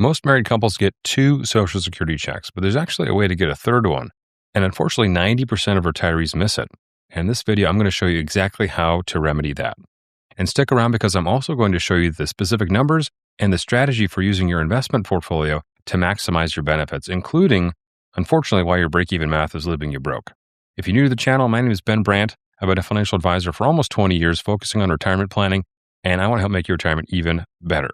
Most married couples get 2 Social Security checks, but there's actually a way to get a third one. And unfortunately, 90% of retirees miss it. And in this video, I'm going to show you exactly how to remedy that. And stick around because I'm also going to show you the specific numbers and the strategy for using your investment portfolio to maximize your benefits, including, unfortunately, why your break-even math is leaving you broke. If you're new to the channel, my name is Ben Brandt. I've been a financial advisor for almost 20 years, focusing on retirement planning, and I want to help make your retirement even better.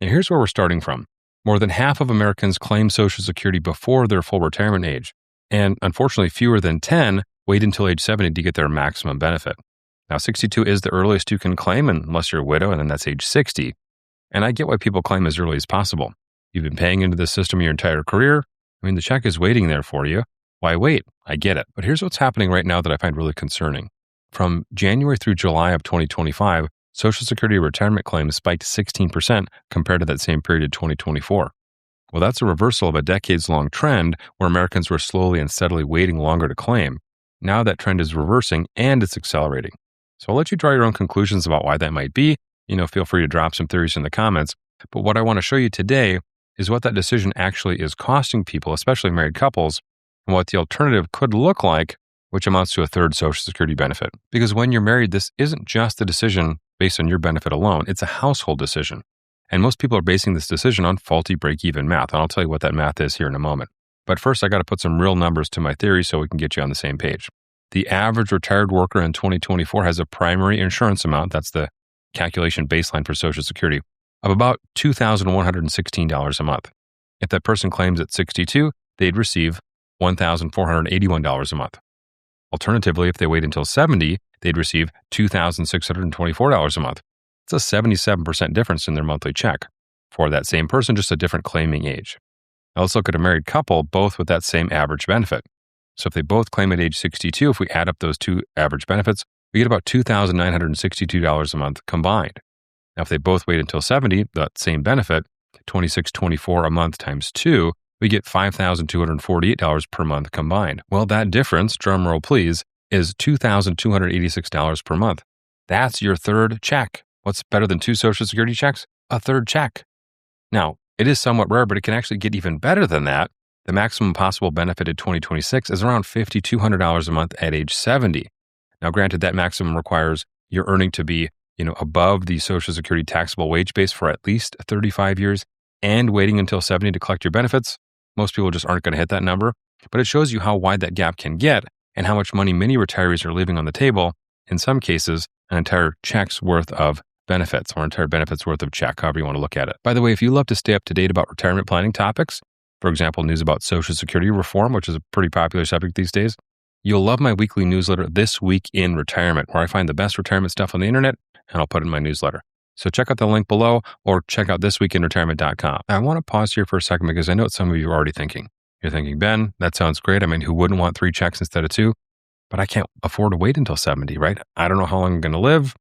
Now, here's where we're starting from. More than half of Americans claim Social Security before their full retirement age, and unfortunately, fewer than 10 wait until age 70 to get their maximum benefit. Now, 62 is the earliest you can claim, unless you're a widow, and then that's age 60. And I get why people claim as early as possible. You've been paying into this system your entire career. I mean, the check is waiting there for you. Why wait? I get it. But here's what's happening right now that I find really concerning. From January through July of 2025, Social Security retirement claims spiked 16% compared to that same period in 2024. Well, that's a reversal of a decades-long trend where Americans were slowly and steadily waiting longer to claim. Now that trend is reversing and it's accelerating. So I'll let you draw your own conclusions about why that might be. Feel free to drop some theories in the comments. But what I want to show you today is what that decision actually is costing people, especially married couples, and what the alternative could look like, which amounts to a third Social Security benefit. Because when you're married, this isn't just a decision based on your benefit alone. It's a household decision. And most people are basing this decision on faulty break-even math. And I'll tell you what that math is here in a moment. But first, I got to put some real numbers to my theory so we can get you on the same page. The average retired worker in 2024 has a primary insurance amount, that's the calculation baseline for Social Security, of about $2,116 a month. If that person claims at 62, they'd receive $1,481 a month. Alternatively, if they wait until 70, they'd receive $2,624 a month. It's a 77% difference in their monthly check for that same person, just a different claiming age. Now let's look at a married couple, both with that same average benefit. So if they both claim at age 62, if we add up those two average benefits, we get about $2,962 a month combined. Now, if they both wait until 70, that same benefit, $2,624 a month times 2, we get $5,248 per month combined. Well, that difference, drum roll please, is $2,286 per month. That's your third check. What's better than 2 Social Security checks? A third check. Now, it is somewhat rare, but it can actually get even better than that. The maximum possible benefit in 2026 is around $5,200 a month at age 70. Now, granted, that maximum requires your earning to be, above the Social Security taxable wage base for at least 35 years and waiting until 70 to collect your benefits. Most people just aren't going to hit that number, but it shows you how wide that gap can get and how much money many retirees are leaving on the table. In some cases, an entire check's worth of benefits or entire benefits worth of check, however you want to look at it. By the way, if you love to stay up to date about retirement planning topics, for example, news about Social Security reform, which is a pretty popular subject these days, you'll love my weekly newsletter, This Week in Retirement, where I find the best retirement stuff on the internet, and I'll put it in my newsletter. So check out the link below or check out thisweekinretirement.com. I want to pause here for a second because I know what some of you are already thinking. You're thinking, Ben, that sounds great. I mean, who wouldn't want 3 checks instead of 2? But I can't afford to wait until 70, right? I don't know how long I'm going to live.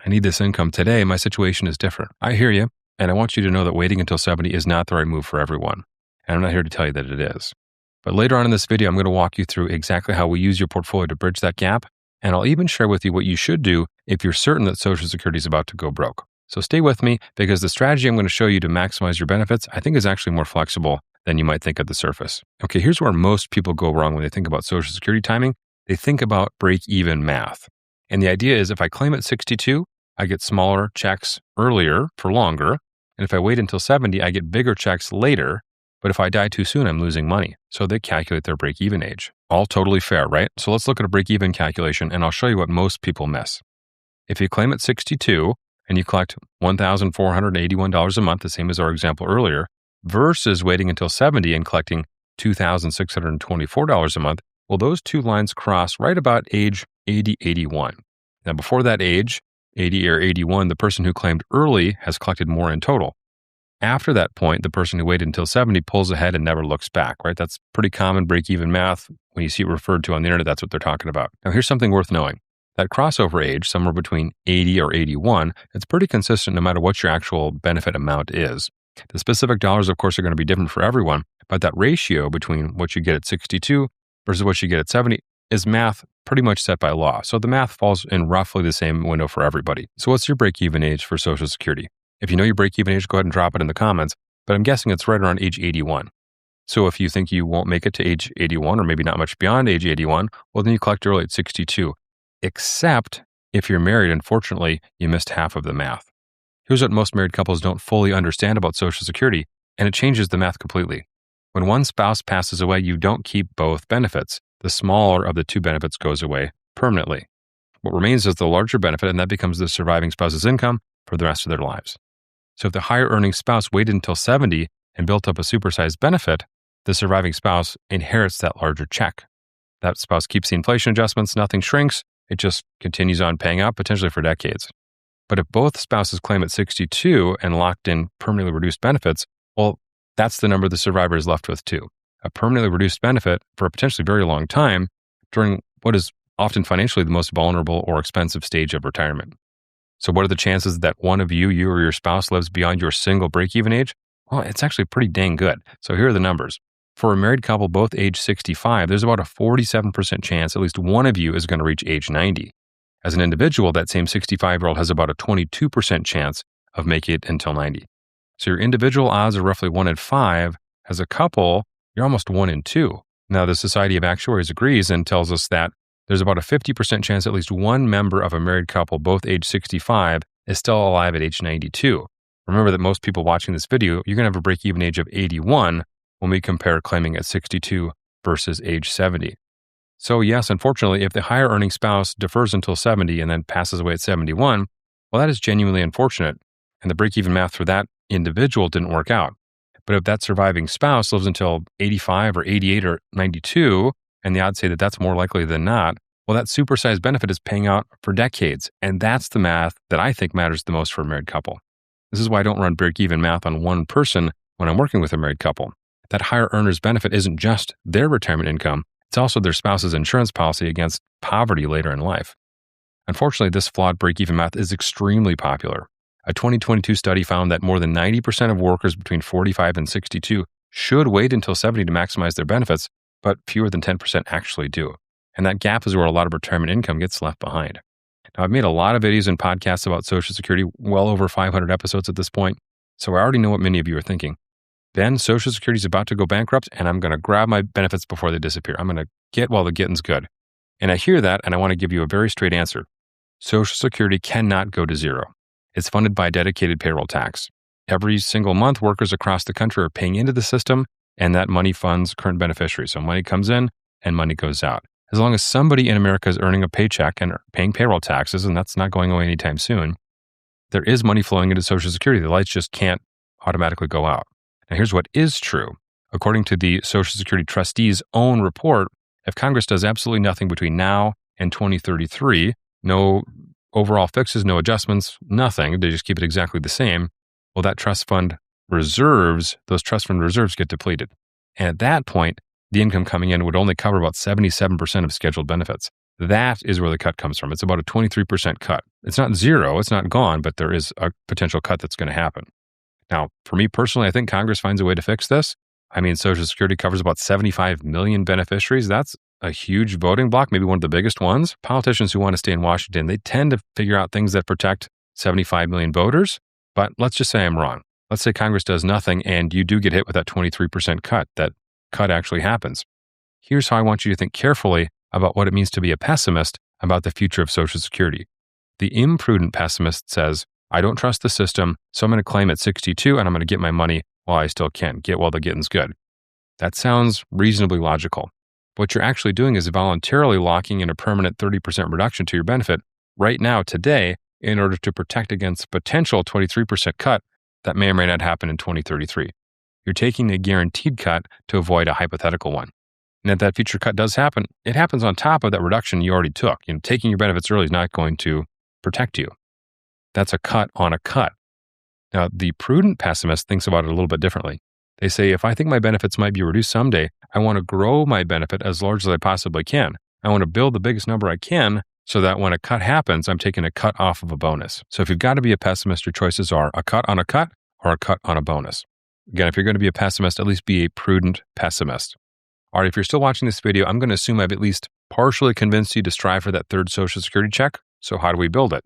I need this income today. My situation is different. I hear you. And I want you to know that waiting until 70 is not the right move for everyone. And I'm not here to tell you that it is. But later on in this video, I'm going to walk you through exactly how we use your portfolio to bridge that gap. And I'll even share with you what you should do if you're certain that Social Security is about to go broke. So stay with me because the strategy I'm going to show you to maximize your benefits, I think is actually more flexible than you might think at the surface. Okay, here's where most people go wrong when they think about Social Security timing. They think about break-even math. And the idea is if I claim at 62, I get smaller checks earlier for longer. And if I wait until 70, I get bigger checks later. But if I die too soon, I'm losing money. So they calculate their break-even age. All totally fair, right? So let's look at a break-even calculation and I'll show you what most people miss. If you claim at 62 and you collect $1,481 a month, the same as our example earlier, versus waiting until 70 and collecting $2,624 a month, well, those two lines cross right about age 80, 81. Now, before that age, 80 or 81, the person who claimed early has collected more in total. After that point, the person who waited until 70 pulls ahead and never looks back, right? That's pretty common break-even math. When you see it referred to on the internet, that's what they're talking about. Now, here's something worth knowing. That crossover age, somewhere between 80 or 81, it's pretty consistent no matter what your actual benefit amount is. The specific dollars, of course, are going to be different for everyone, but that ratio between what you get at 62 versus what you get at 70 is math pretty much set by law. So the math falls in roughly the same window for everybody. So what's your break-even age for Social Security? If you know your break-even age, go ahead and drop it in the comments. but I'm guessing it's right around age 81. So if you think you won't make it to age 81 or maybe not much beyond age 81, well, then you collect early at 62. Except if you're married, unfortunately, you missed half of the math. Here's what most married couples don't fully understand about Social Security, and it changes the math completely. When one spouse passes away, you don't keep both benefits. The smaller of the two benefits goes away permanently. What remains is the larger benefit, and that becomes the surviving spouse's income for the rest of their lives. So if the higher earning spouse waited until 70 and built up a supersized benefit, the surviving spouse inherits that larger check. That spouse keeps the inflation adjustments, nothing shrinks, it just continues on paying out potentially for decades. But if both spouses claim at 62 and locked in permanently reduced benefits, well, that's the number the survivor is left with too. A permanently reduced benefit for a potentially very long time during what is often financially the most vulnerable or expensive stage of retirement. So what are the chances that one of you or your spouse lives beyond your single break-even age? Well, it's actually pretty dang good. So here are the numbers. For a married couple both age 65, there's about a 47% chance at least one of you is going to reach age 90. As an individual, that same 65-year-old has about a 22% chance of making it until 90. So your individual odds are roughly 1 in 5. As a couple, you're almost 1 in 2. Now, the Society of Actuaries agrees and tells us that there's about a 50% chance at least one member of a married couple, both age 65, is still alive at age 92. Remember that most people watching this video, you're going to have a break-even age of 81 when we compare claiming at 62 versus age 70. So yes, unfortunately, if the higher earning spouse defers until 70 and then passes away at 71, well, that is genuinely unfortunate. And the break-even math for that individual didn't work out. But if that surviving spouse lives until 85 or 88 or 92, and the odds say that that's more likely than not, well, that supersized benefit is paying out for decades. And that's the math that I think matters the most for a married couple. This is why I don't run break-even math on one person when I'm working with a married couple. That higher earner's benefit isn't just their retirement income, it's also their spouse's insurance policy against poverty later in life. Unfortunately, this flawed break-even math is extremely popular. A 2022 study found that more than 90% of workers between 45 and 62 should wait until 70 to maximize their benefits, but fewer than 10% actually do. And that gap is where a lot of retirement income gets left behind. Now, I've made a lot of videos and podcasts about Social Security, well over 500 episodes at this point, so I already know what many of you are thinking. Ben, Social Security is about to go bankrupt, and I'm going to grab my benefits before they disappear. I'm going to get while the getting's good. And I hear that, and I want to give you a very straight answer. Social Security cannot go to zero. It's funded by dedicated payroll tax. Every single month, workers across the country are paying into the system, and that money funds current beneficiaries. So money comes in and money goes out. As long as somebody in America is earning a paycheck and paying payroll taxes, and that's not going away anytime soon, there is money flowing into Social Security. The lights just can't automatically go out. Now, here's what is true. According to the Social Security trustees' own report, if Congress does absolutely nothing between now and 2033, no overall fixes, no adjustments, nothing, they just keep it exactly the same, well, that trust fund reserves, those trust fund reserves get depleted. And at that point, the income coming in would only cover about 77% of scheduled benefits. That is where the cut comes from. It's about a 23% cut. It's not zero, it's not gone, but there is a potential cut that's going to happen. Now, for me personally, I think Congress finds a way to fix this. I mean, Social Security covers about 75 million beneficiaries. That's a huge voting block, maybe one of the biggest ones. Politicians who want to stay in Washington, they tend to figure out things that protect 75 million voters. But let's just say I'm wrong. Let's say Congress does nothing and you do get hit with that 23% cut. That cut actually happens. Here's how I want you to think carefully about what it means to be a pessimist about the future of Social Security. The imprudent pessimist says, I don't trust the system, so I'm going to claim at 62 and I'm going to get my money while I still can, get while the getting's good. That sounds reasonably logical. What you're actually doing is voluntarily locking in a permanent 30% reduction to your benefit right now, today, in order to protect against potential 23% cut that may or may not happen in 2033. You're taking a guaranteed cut to avoid a hypothetical one. And if that future cut does happen, it happens on top of that reduction you already took. Taking your benefits early is not going to protect you. That's a cut on a cut. Now, the prudent pessimist thinks about it a little bit differently. They say, if I think my benefits might be reduced someday, I want to grow my benefit as large as I possibly can. I want to build the biggest number I can so that when a cut happens, I'm taking a cut off of a bonus. So if you've got to be a pessimist, your choices are a cut on a cut or a cut on a bonus. Again, if you're going to be a pessimist, at least be a prudent pessimist. All right, if you're still watching this video, I'm going to assume I've at least partially convinced you to strive for that third Social Security check. So how do we build it?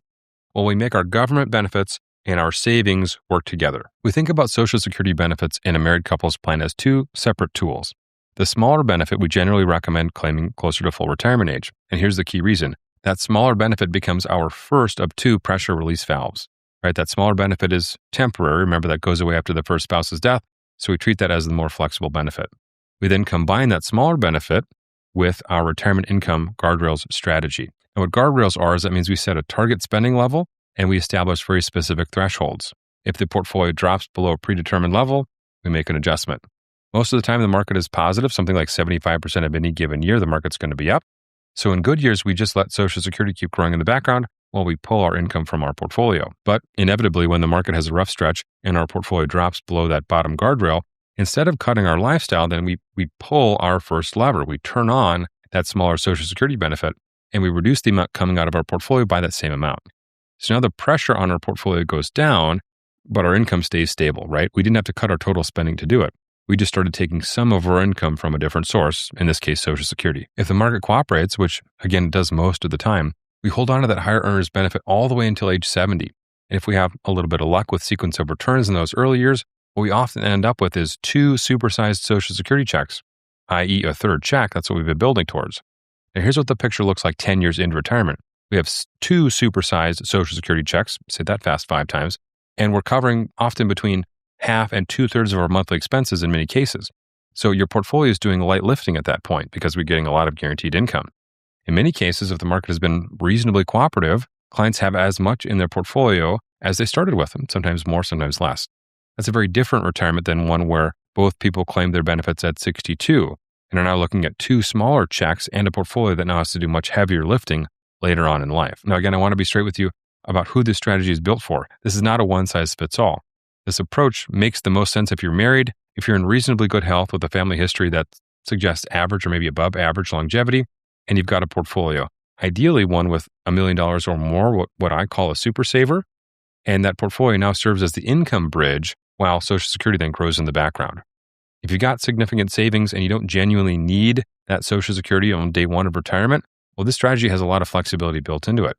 Well, we make our government benefits and our savings work together. We think about Social Security benefits in a married couple's plan as two separate tools. The smaller benefit we generally recommend claiming closer to full retirement age. And here's the key reason. That smaller benefit becomes our first of two pressure release valves, right? That smaller benefit is temporary. Remember, that goes away after the first spouse's death. So we treat that as the more flexible benefit. We then combine that smaller benefit with our retirement income guardrails strategy. And what guardrails are is that means we set a target spending level and we establish very specific thresholds. If the portfolio drops below a predetermined level, we make an adjustment. Most of the time, the market is positive, something like 75% of any given year, the market's going to be up. So in good years, we just let Social Security keep growing in the background while we pull our income from our portfolio. But inevitably, when the market has a rough stretch and our portfolio drops below that bottom guardrail, instead of cutting our lifestyle, then we pull our first lever. We turn on that smaller Social Security benefit and we reduce the amount coming out of our portfolio by that same amount. So now the pressure on our portfolio goes down, but our income stays stable, right? We didn't have to cut our total spending to do it. We just started taking some of our income from a different source, in this case, Social Security. If the market cooperates, which again, it does most of the time, we hold on to that higher earners benefit all the way until age 70. And if we have a little bit of luck with sequence of returns in those early years, what we often end up with is two supersized Social Security checks, i.e. a third check. That's what we've been building towards. Now here's what the picture looks like 10 years into retirement. We have two supersized Social Security checks, say that fast 5 times, and we're covering often between half and 2/3 of our monthly expenses in many cases. So your portfolio is doing light lifting at that point because we're getting a lot of guaranteed income. In many cases, if the market has been reasonably cooperative, clients have as much in their portfolio as they started with, them, sometimes more, sometimes less. That's a very different retirement than one where both people claim their benefits at 62 and are now looking at two smaller checks and a portfolio that now has to do much heavier lifting later on in life. Now, again, I want to be straight with you about who this strategy is built for. This is not a one-size-fits-all. This approach makes the most sense if you're married, if you're in reasonably good health with a family history that suggests average or maybe above average longevity, and you've got a portfolio. Ideally, one with $1 million or more, what I call a super saver, and that portfolio now serves as the income bridge while Social Security then grows in the background. If you've got significant savings and you don't genuinely need that Social Security on day one of retirement, well, this strategy has a lot of flexibility built into it.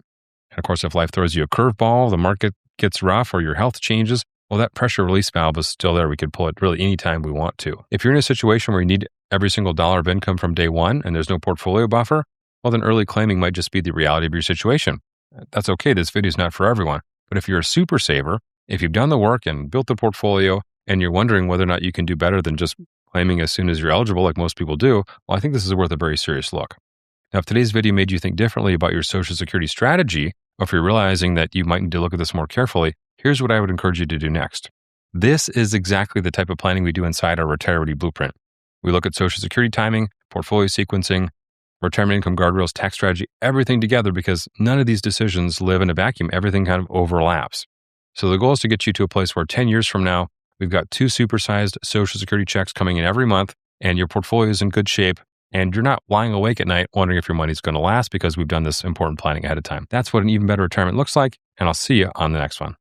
And of course, if life throws you a curveball, the market gets rough, or your health changes, well, that pressure release valve is still there. We could pull it really anytime we want to. If you're in a situation where you need every single dollar of income from day one and there's no portfolio buffer, well, then early claiming might just be the reality of your situation. That's okay. This video is not for everyone. But if you're a super saver, if you've done the work and built the portfolio and you're wondering whether or not you can do better than just claiming as soon as you're eligible, like most people do, well, I think this is worth a very serious look. Now, if today's video made you think differently about your Social Security strategy, or if you're realizing that you might need to look at this more carefully, here's what I would encourage you to do next. This is exactly the type of planning we do inside our Retire Ready Blueprint. We look at Social Security timing, portfolio sequencing, retirement income guardrails, tax strategy, everything together, because none of these decisions live in a vacuum. Everything kind of overlaps. So the goal is to get you to a place where 10 years from now, we've got two supersized Social Security checks coming in every month, and your portfolio is in good shape, and you're not lying awake at night wondering if your money's going to last because we've done this important planning ahead of time. That's what an even better retirement looks like, and I'll see you on the next one.